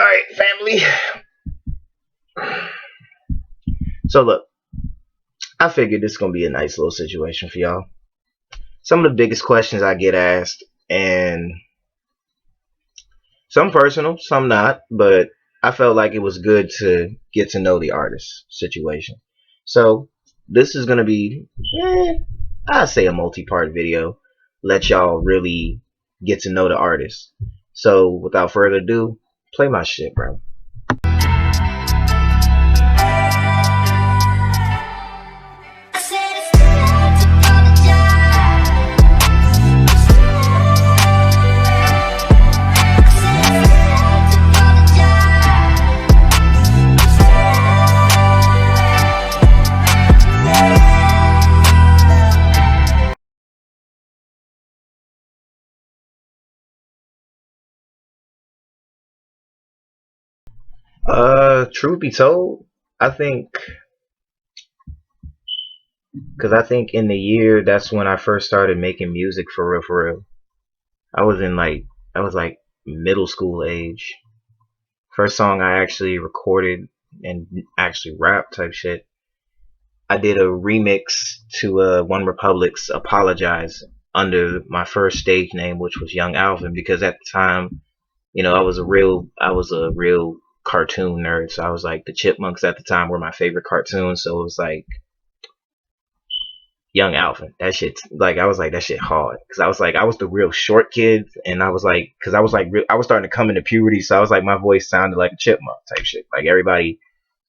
Alright, family. So look, I figured this is gonna be a nice little situation for y'all. Some of the biggest questions I get asked, and some personal, some not, but I felt like it was good to get to know the artist situation. So this is gonna be, I'd say a multi-part video. Let y'all really get to know the artist. So without further ado, play my shit, bro. Truth be told, I think, because I think in the year that's when I first started making music for real, for real. I was in like, I was like middle school age. First song I actually recorded and actually rap type shit. I did a remix to One Republic's Apologize under my first stage name, which was Young Alvin, because at the time, I was a real cartoon nerd. So I was like, the Chipmunks at the time were my favorite cartoons. So it was like Young Alvin. That shit, like, I was like, that shit hard. Cause I was like, I was the real short kid. And I was like, cause I was like, I was starting to come into puberty. So I was like, my voice sounded like a chipmunk type shit. Like everybody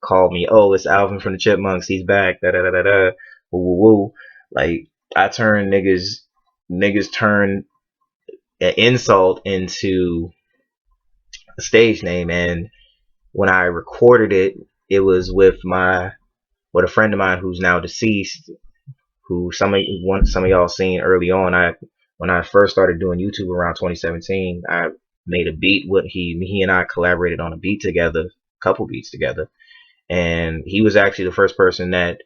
called me, oh, it's Alvin from the Chipmunks. He's back. Da da da da da. Woo woo woo. Like, I turned niggas turned an insult into a stage name. And when I recorded it, it was with a friend of mine who's now deceased, who some of y'all seen early on. When I first started doing YouTube around 2017, I made a beat with he and I collaborated on a beat together, a couple beats together, and he was actually the first person that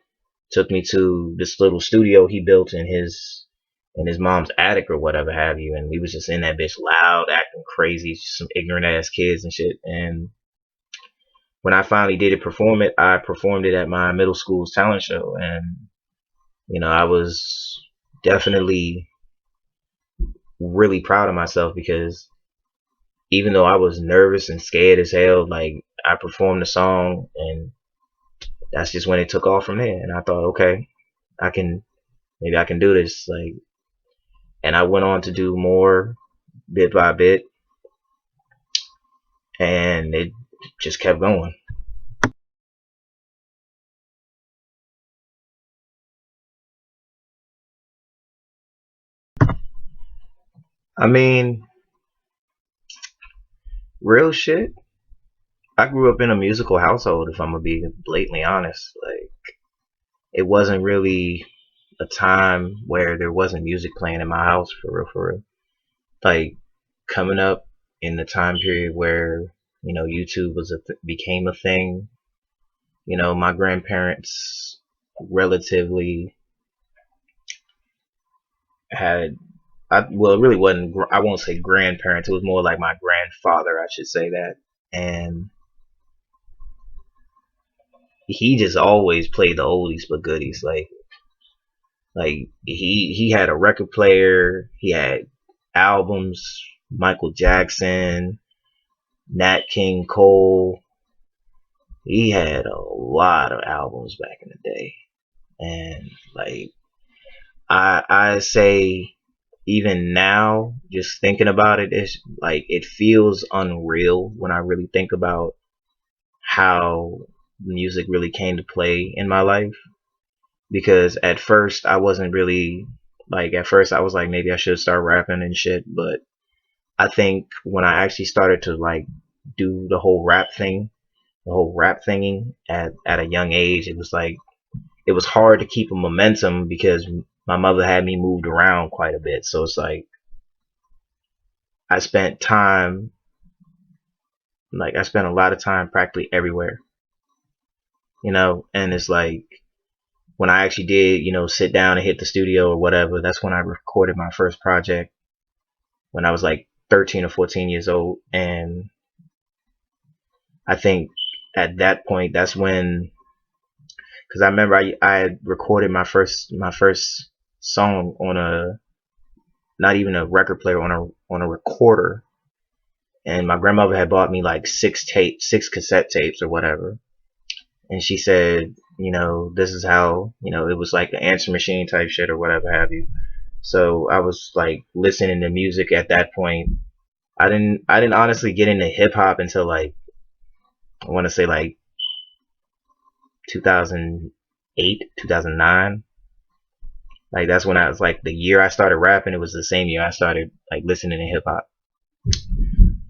took me to this little studio he built in his mom's attic or whatever have you, and we was just in that bitch loud, acting crazy, just some ignorant ass kids and shit. And when I finally did I performed it at my middle school's talent show, and I was definitely really proud of myself because even though I was nervous and scared as hell, like, I performed the song, and that's just when it took off from there. And I thought, okay, maybe I can do this. Like, and I went on to do more bit by bit, and it just kept going. I mean, real shit. I grew up in a musical household, if I'm gonna be blatantly honest. Like, it wasn't really a time where there wasn't music playing in my house, for real, for real. Like, coming up in the time period where YouTube became a thing. My grandparents relatively had, well, it really wasn't. I won't say grandparents. It was more like my grandfather, I should say that. And he just always played the oldies but goodies. Like he had a record player. He had albums. Michael Jackson, Nat King Cole. He had a lot of albums back in the day, and like, I say, even now, just thinking about it, it's like, it feels unreal when I really think about how music really came to play in my life. Because at first I wasn't really, like, at first I was like, maybe I should start rapping and shit, but I think when I actually started to, like, do the whole rap thing, the whole rap thingy at a young age, it was like, it was hard to keep a momentum because my mother had me moved around quite a bit. So it's like, I spent a lot of time practically everywhere, and it's like, when I actually did, sit down and hit the studio or whatever, that's when I recorded my first project when I was like 13 or 14 years old. And I think at that point, that's when, because I remember I had recorded my first song on a, not even a record player, on a recorder, and my grandmother had bought me like six cassette tapes or whatever, and she said, this is how, it was like an answer machine type shit or whatever have you. So I was like listening to music at that point. I didn't honestly get into hip hop until like, I want to say like 2008, 2009. Like that's when I was like, the year I started rapping, it was the same year I started like listening to hip hop.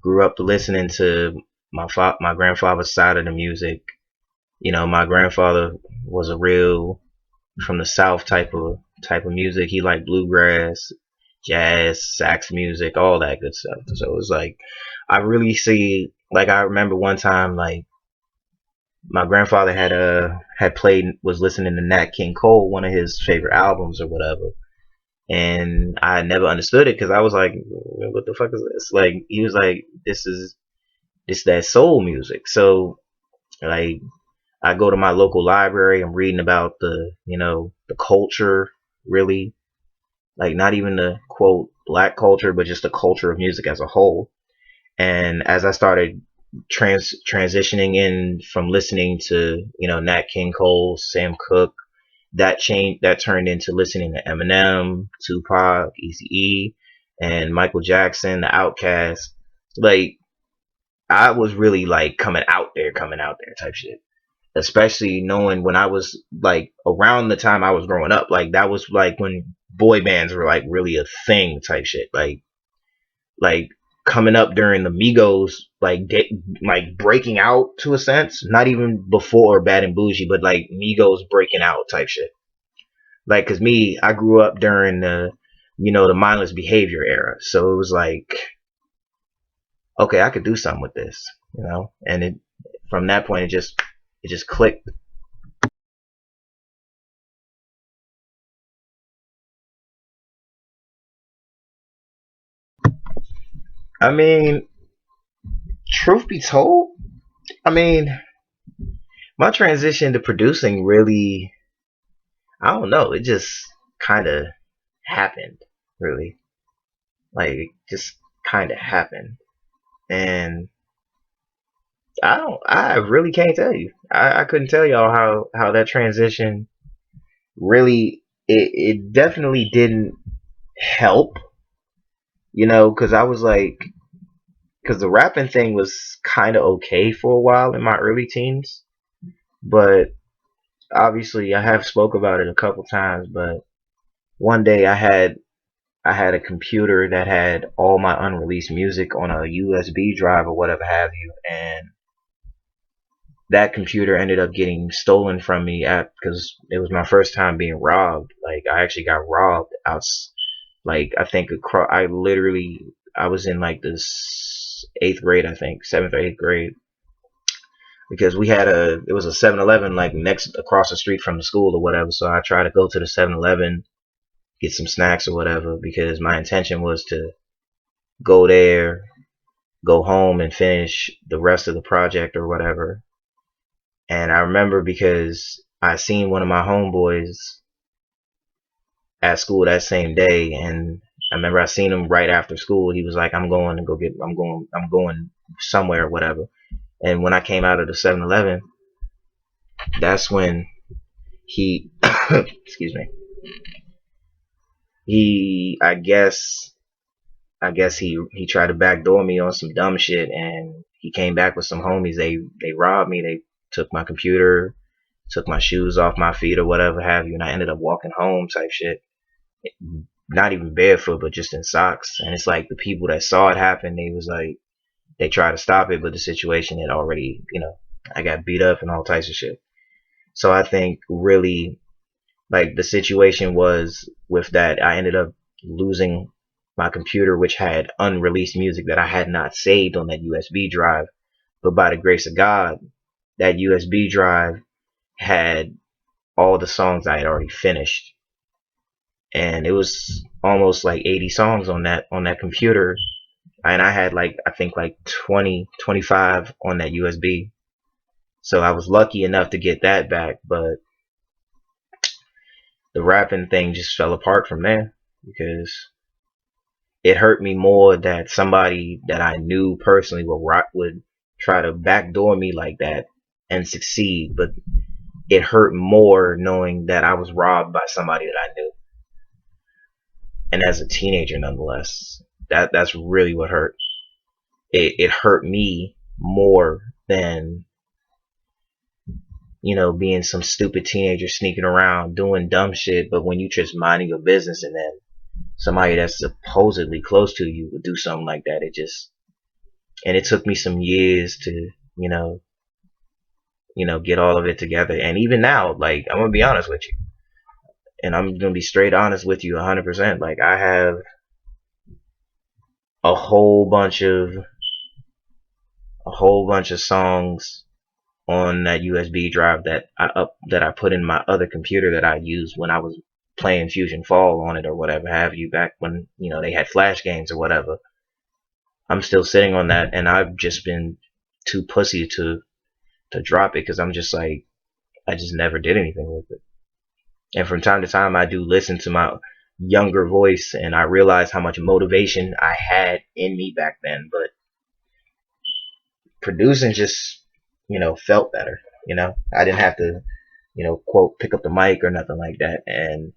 Grew up listening to my grandfather's side of the music. My grandfather was a real from the South type of music. He liked bluegrass, jazz, sax music, all that good stuff. So it was like, I really see, like, I remember one time, like, my grandfather had played, was listening to Nat King Cole, one of his favorite albums or whatever, and I never understood it because I was like, what the fuck is this? Like, he was like, this that soul music. So like, I go to my local library, I'm reading about the culture, really, like not even the quote black culture, but just the culture of music as a whole. And as I started transitioning in from listening to Nat King Cole, Sam Cooke, that turned into listening to Eminem, Tupac, Eazy-E, and Michael Jackson, the Outkast. Like, I was really like coming out there type shit. Especially knowing when I was like around the time I was growing up, like that was like when boy bands were like really a thing type shit. Like coming up during the Migos, like breaking out to a sense, not even before Bad and Bougie, but like Migos breaking out type shit. Like, cause me, I grew up during the mindless behavior era, so it was like, okay, I could do something with this, and it from that point it just clicked. I mean, truth be told, I mean, my transition to producing really, I don't know, it just kind of happened, really. Like, it just kind of happened. And I really can't tell you. I couldn't tell y'all how that transition really, it definitely didn't help, because I was like, because the rapping thing was kind of okay for a while in my early teens, but obviously I have spoke about it a couple times, but one day I had a computer that had all my unreleased music on a USB drive or whatever have you, and that computer ended up getting stolen from me because it was my first time being robbed. Like, I actually got robbed out. Like, I think I was in like this 8th grade, I think 7th or 8th grade, because it was a 7-Eleven like next across the street from the school or whatever. So I tried to go to the 7-Eleven, get some snacks or whatever, because my intention was to go there, go home, and finish the rest of the project or whatever. And I remember because I seen one of my homeboys at school that same day, and I remember I seen him right after school. He was like, I'm going somewhere or whatever. And when I came out of the 7-Eleven, that's when he, excuse me, he, I guess he tried to backdoor me on some dumb shit, and he came back with some homies. They robbed me. They took my computer, took my shoes off my feet or whatever have you, and I ended up walking home type shit. Not even barefoot, but just in socks. And it's like the people that saw it happen, they was like, they tried to stop it, but the situation had already, I got beat up and all types of shit. So I think really, like, the situation was with that, I ended up losing my computer, which had unreleased music that I had not saved on that USB drive. But by the grace of God, that USB drive had all the songs I had already finished, and it was almost like 80 songs on that computer. and I had like, I think like 20, 25 on that USB. So I was lucky enough to get that back, but the rapping thing just fell apart from there because it hurt me more that somebody that I knew personally would try to backdoor me like that and succeed, but it hurt more knowing that I was robbed by somebody that I knew, and as a teenager, nonetheless. That's really what hurt. It hurt me more than, being some stupid teenager sneaking around doing dumb shit, but when you just minding your business and then somebody that's supposedly close to you would do something like that. And it took me some years to, get all of it together. And even now, like, I'm gonna be honest with you, and I'm gonna be straight honest with you 100%. Like, I have a whole bunch of songs on that USB drive that I put in my other computer that I used when I was playing Fusion Fall on it or whatever have you, back when they had flash games or whatever. I'm still sitting on that, and I've just been too pussy to drop it because I'm just like, I just never did anything with it. And from time to time, I do listen to my younger voice, and I realize how much motivation I had in me back then. But producing just, felt better. I didn't have to, quote, pick up the mic or nothing like that. And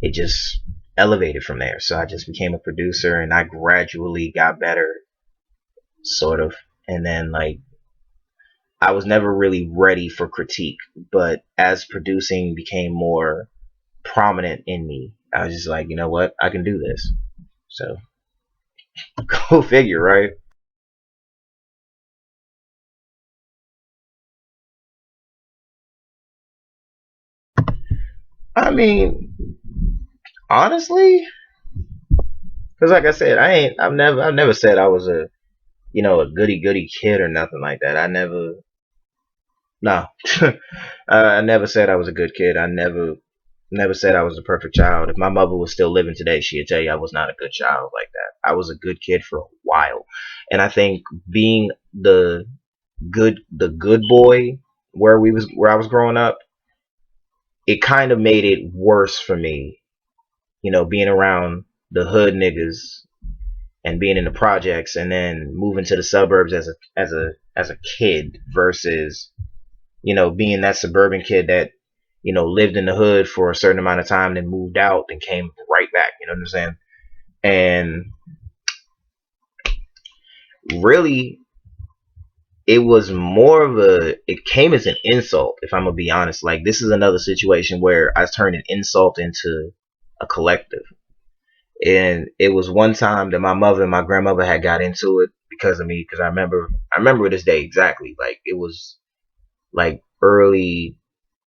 it just elevated from there. So I just became a producer, and I gradually got better, sort of. And then, like, I was never really ready for critique, but as producing became more prominent in me, I was just like, you know what, I can do this. So go figure, right? I mean, honestly, because like I said, I've never said I was a goody goody kid or nothing like that. I never, no, I never said I was a good kid. I never said I was a perfect child. If my mother was still living today, she'd tell you I was not a good child like that. I was a good kid for a while, and I think being the good boy where I was growing up, it kind of made it worse for me. Being around the hood niggas and being in the projects, and then moving to the suburbs as a kid versus being that suburban kid that lived in the hood for a certain amount of time, then moved out, then came right back. You know what I'm saying? And really, it was more of it came as an insult, if I'm gonna be honest. Like, this is another situation where I turned an insult into a collective. And it was one time that my mother and my grandmother had got into it because of me, because I remember this day exactly. Like, it was like early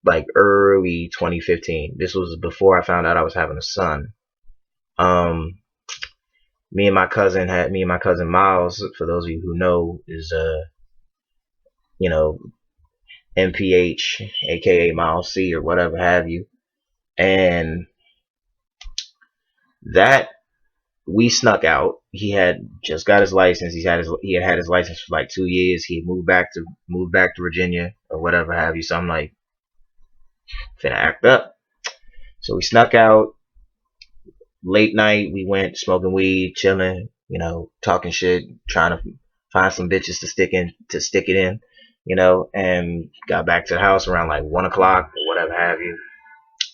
2015. This was before I found out I was having a son. Um, me and my cousin Miles, for those of you who know, is you know, MPH, aka Miles C, or whatever have you. And that we snuck out. He had just got his license. He had his license for like 2 years. He had moved back to Virginia or whatever have you. So I'm like, finna act up. So we snuck out late night. We went smoking weed, chilling, talking shit, trying to find some bitches to stick it in, and got back to the house around like 1 o'clock or whatever have you.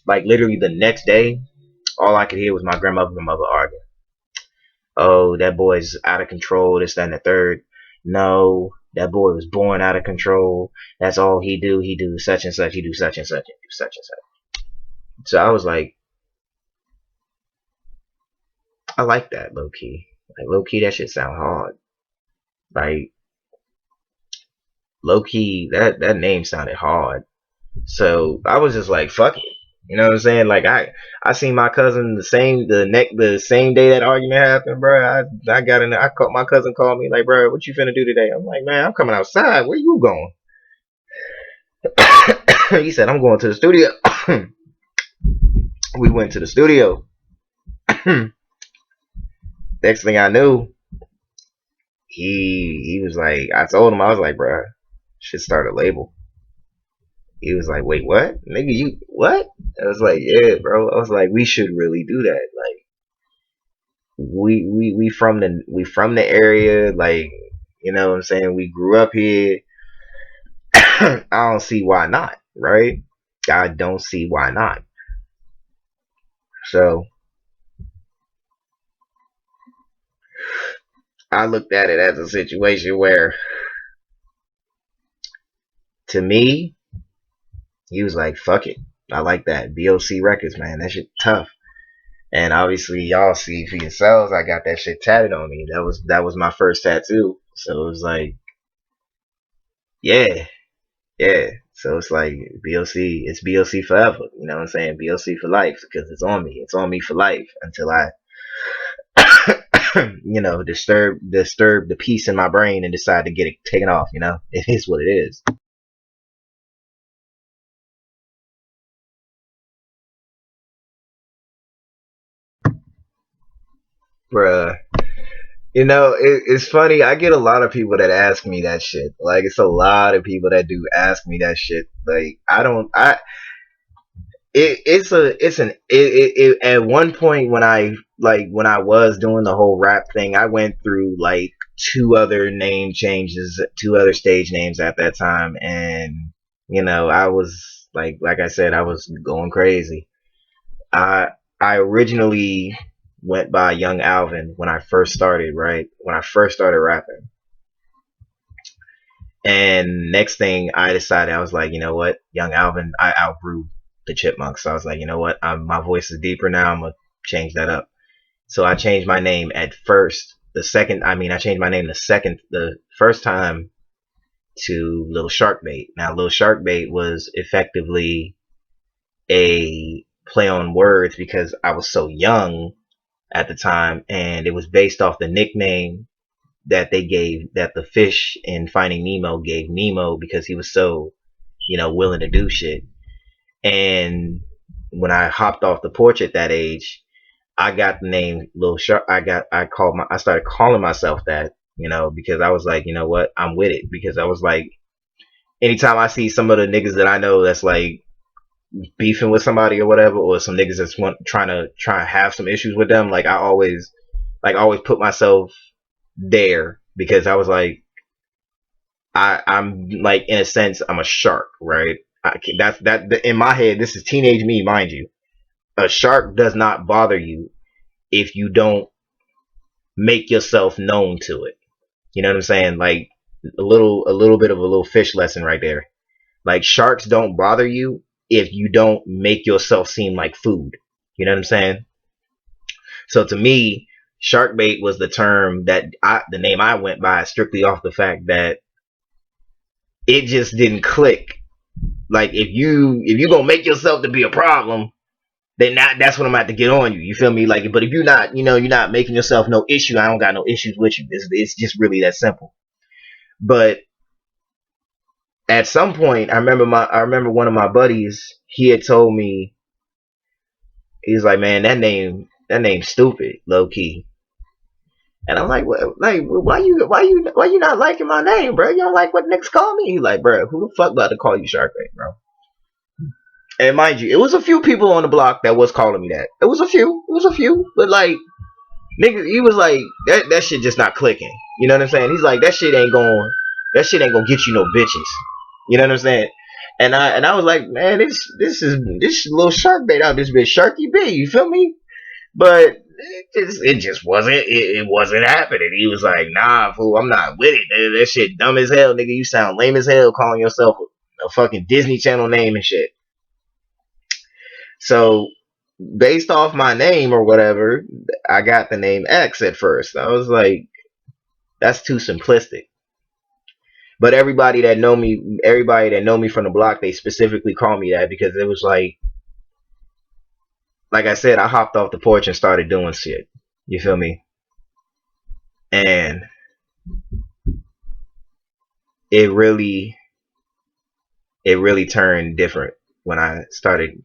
Like, literally the next day, all I could hear was my grandmother and mother arguing. Oh, that boy's out of control, this, that, and the third. No, that boy was born out of control. That's all he do. He do such and such. He do such and such. He do such and such. So I was like, I like that, low key. Like, low key, that shit sound hard. Like, low key, that name sounded hard. So I was just like, fuck it. You know what I'm saying? Like, I seen my cousin the same day that argument happened, bro. I got in there. I called my cousin, called me like, bro, what you finna do today? I'm like, man, I'm coming outside. Where you going? He said, I'm going to the studio. We went to the studio. Next thing I knew, he was like, I told him, I was like, bruh, should start a label. He was like, wait, what? Nigga, you, what? I was like, yeah, bro. I was like, we should really do that. Like, we from the area, like, you know what I'm saying? We grew up here. I don't see why not, right? I don't see why not. So I looked at it as a situation where, to me, he was like, fuck it. I like that. BOC Records, man. That shit tough. And obviously, y'all see for yourselves, I got that shit tatted on me. That was my first tattoo. So it was like, yeah, yeah. So it's like BOC, it's BOC forever. You know what I'm saying? BOC for life because it's on me. It's on me for life until I, disturb the peace in my brain and decide to get it taken off. You know, it is what it is, bruh. It's funny. I get a lot of people that ask me that shit. Like, it's a lot of people that do ask me that shit. Like, I don't. I it's an at one point when I was doing the whole rap thing, I went through like two other name changes, two other stage names at that time, and I was like I said, I was going crazy. I I originally went by Young Alvin when I first started, right? When I first started rapping. And next thing I decided, I was like, you know what, Young Alvin, I outgrew the Chipmunks. So I was like, you know what, my voice is deeper now. I'm gonna change that up. So I changed my name at first. I changed my name the first time to Little Shark Bait. Now, Little Shark Bait was effectively a play on words because I was so young at the time, and it was based off the nickname that the fish in Finding Nemo gave Nemo because he was so, willing to do shit. And when I hopped off the porch at that age, I got the name Little Shark. I started calling myself that, because I was like, you know what, I'm with it. Because I was like, anytime I see some of the niggas that I know that's like beefing with somebody or whatever, or some niggas that's trying to have some issues with them, like I always put myself there because I was like, I'm like, in a sense, I'm a shark, right? In my head. This is teenage me, mind you. A shark does not bother you if you don't make yourself known to it. You know what I'm saying? Like, a little bit of a little fish lesson right there. Like, sharks don't bother you if you don't make yourself seem like food. You know what I'm saying? So to me, shark bait was the name I went by strictly off the fact that it just didn't click. Like, if you gonna make yourself to be a problem, then that's when I'm about to get on you. You feel me? Like, but if you're not, you're not making yourself no issue. I don't got no issues with you. It's just really that simple. But at some point, I remember one of my buddies. He had told me, he's like, man, that name's stupid, low key. And I'm like, what, like, why you not liking my name, bro? You don't like what niggas call me? He's like, bro, who the fuck about to call you Sharkbait, bro? And mind you, it was a few people on the block that was calling me that. It was a few, but like, nigga, he was like, that shit just not clicking. You know what I'm saying? He's like, that shit ain't gonna get you no bitches. You know what I'm saying? And I was like, man, this little shark bait out this bitch, Sharky B. You feel me? But it just wasn't happening. He was like, nah, fool, I'm not with it. That shit dumb as hell, nigga. You sound lame as hell calling yourself a fucking Disney Channel name and shit. So, based off my name or whatever, I got the name X at first. I was like, that's too simplistic. But everybody that know me from the block, they specifically call me that because it was like I said, I hopped off the porch and started doing shit. You feel me? And it really, it really turned different when I started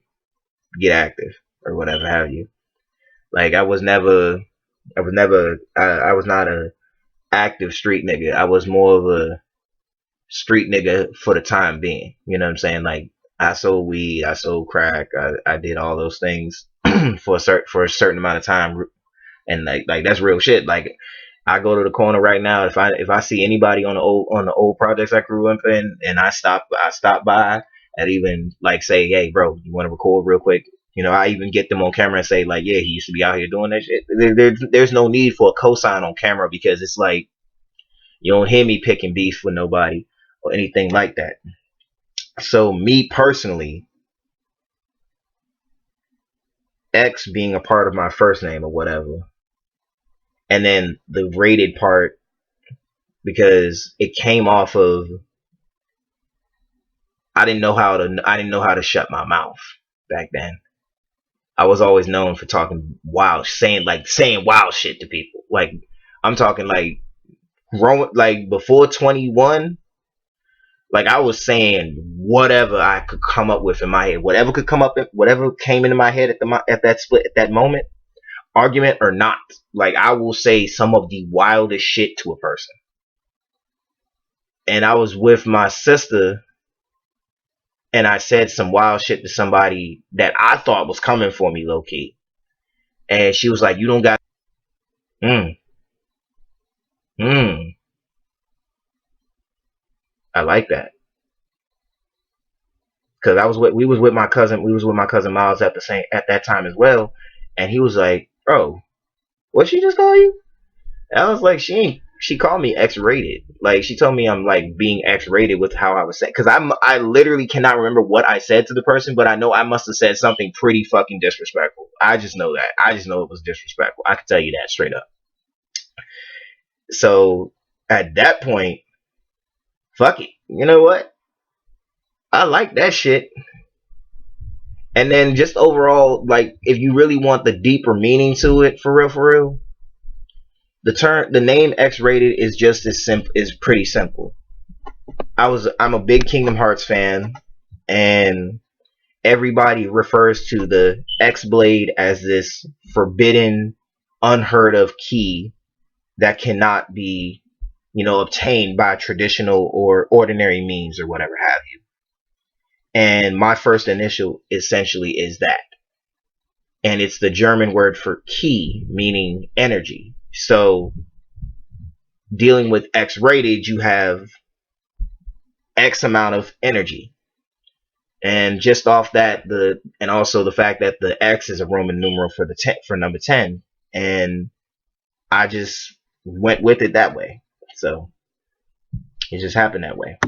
get active or whatever have you. Like, I was never I was never. I was not a active street nigga. I was more of a street nigga for the time being. You know what I'm saying? Like I sold weed, I sold crack, I did all those things for a certain amount of time, and like that's real shit. Like I go to the corner right now. If I see anybody on the old projects I grew up in, and I stop by and even like say, hey, bro, you want to record real quick? You know, I even get them on camera and say like, yeah, he used to be out here doing that shit. There's no need for a cosign on camera because it's like you don't hear me picking beef with nobody or anything like that. So me personally, X being a part of my first name or whatever, and then the rated part because it came off of I didn't know how to shut my mouth back then. I was always known for talking wild, saying wild shit to people. Like I'm talking like growing like before 21, like I was saying whatever I could come up with in my head, whatever came into my head at that split at that moment, argument or not. Like I will say some of the wildest shit to a person. And I was with my sister and I said some wild shit to somebody that I thought was coming for me low key. And she was like, "You don't got." Mm, mm, I like that because we was with my cousin Miles at that time as well, and he was like, "Bro, what she just call you?" And I was like, She called me X-rated. Like she told me I'm like being X-rated with how I was saying. Because I literally cannot remember what I said to the person, but I know I must have said something pretty fucking disrespectful. I just know that. I just know it was disrespectful. I can tell you that straight up. So at that point, fuck it. You know what? I like that shit. And then just overall, like if you really want the deeper meaning to it, for real, the name X-rated is just as simple. Is pretty simple. I'm a big Kingdom Hearts fan, and everybody refers to the X Blade as this forbidden, unheard of key that cannot be, obtained by traditional or ordinary means or whatever have you. And my first initial essentially is that. And it's the German word for key, meaning energy. So dealing with X rated, you have X amount of energy. And just off that, and also the fact that the X is a Roman numeral for number 10, and I just went with it that way. So it just happened that way.